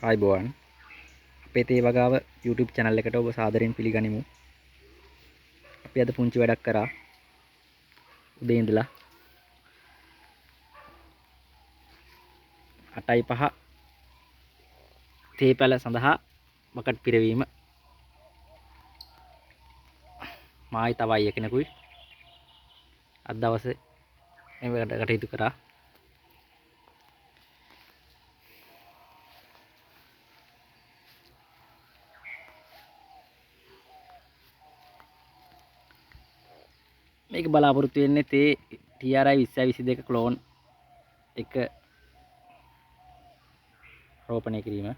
ආයිබෝවන් අපේ තේ වගාව YouTube channel එකට ඔබ සාදරයෙන් පිළිගනිමු. අපි අද පුංචි වැඩක් කරා. උදේ ඉඳලා 8:05 තේ පැල සඳහා බකට් පිරවීම. මායි තවයි එකිනෙකුයි අද දවසේ මේ වැඩ කටයුතු කරා. මේක බලාපොරොත්තු වෙන්නේ තේ TRI 2022 ක්ලෝන් එක රෝපණය කිරීම.